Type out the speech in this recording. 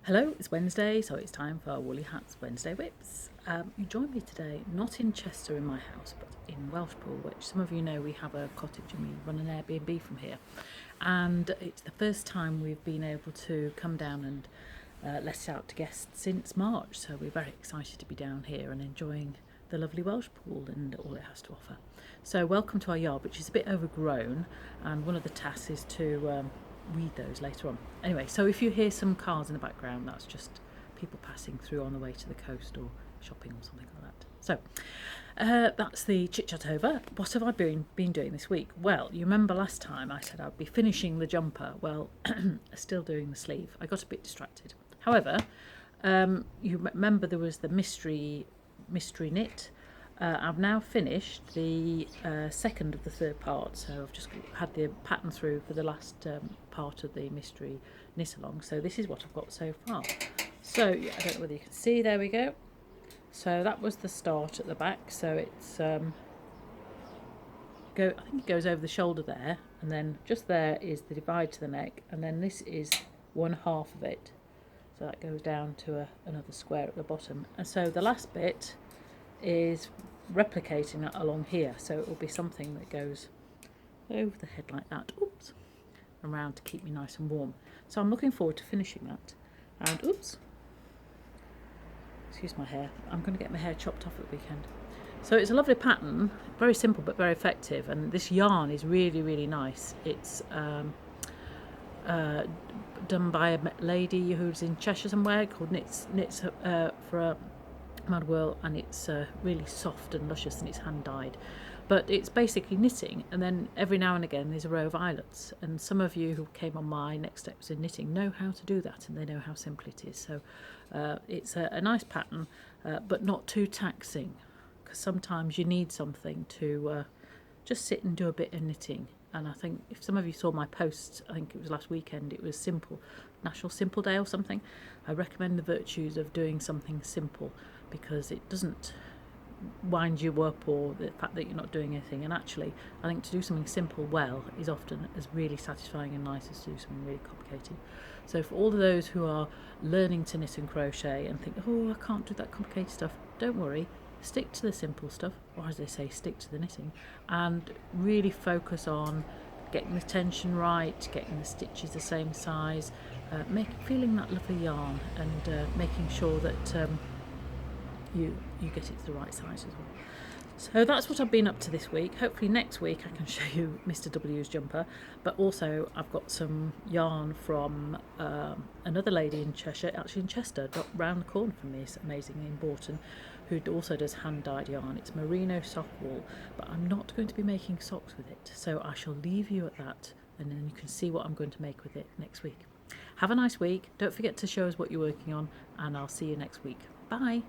Hello, it's Wednesday, so it's time for Woolly Hats Wednesday Whips. You join me today, not in Chester in my house, but in Welshpool, which some of you know we have a cottage and we run an Airbnb from here. And it's the first time we've been able to come down and let it out to guests since March, so we're very excited to be down here and enjoying the lovely Welsh pool and all it has to offer. So welcome to our yard, which is a bit overgrown, and one of the tasks is to weed those later on. Anyway, so if you hear some cars in the background, that's just people passing through on the way to the coast or shopping or something like that. So that's the chit chat over. What have I been doing this week? Well, you remember last time I said I'd be finishing the jumper. Well, still doing the sleeve. I got a bit distracted. However, you remember there was the mystery knit. I've now finished the second of the third part, so I've just had the pattern through for the last part of the mystery knit along. So this is what I've got so far. So yeah, I don't know whether you can see, there we go. So that was the start at the back, so it's I think it goes over the shoulder there, and then just there is the divide to the neck, and then this is one half of it. So that goes down to another square at the bottom. And so the last bit is replicating that along here, so it will be something that goes over the head like that, oops, around to keep me nice and warm. So I'm looking forward to finishing that. And oops, excuse my hair, I'm going to get my hair chopped off at the weekend. So it's a lovely pattern, very simple but very effective, and this yarn is really nice. It's done by a lady who's in Cheshire somewhere, called Knits for a Mad Whirl, and it's really soft and luscious, and it's hand dyed. But it's basically knitting, and then every now and again there's a row of eyelets, and some of you who came on my next steps in knitting know how to do that, and they know how simple it is. So it's a nice pattern, but not too taxing, because sometimes you need something to just sit and do a bit of knitting. And I think if some of you saw my posts, I think it was last weekend, it was National Simple Day or something. I recommend the virtues of doing something simple, because it doesn't wind you up, or the fact that you're not doing anything. And actually, I think to do something simple well is often as really satisfying and nice as to do something really complicated. So for all of those who are learning to knit and crochet and think, oh, I can't do that complicated stuff, don't worry. Stick to the simple stuff, or as they say, stick to the knitting, and really focus on getting the tension right, getting the stitches the same size, feeling that lovely yarn, and making sure that you get it to the right size as well. So that's what I've been up to this week. Hopefully next week I can show you Mr. W's jumper, but also I've got some yarn from another lady in Cheshire, actually in Chester, round the corner from me, it's amazingly, in Bourton, who also does hand-dyed yarn. It's merino soft wool, but I'm not going to be making socks with it, so I shall leave you at that, and then you can see what I'm going to make with it next week. Have a nice week. Don't forget to show us what you're working on, and I'll see you next week. Bye.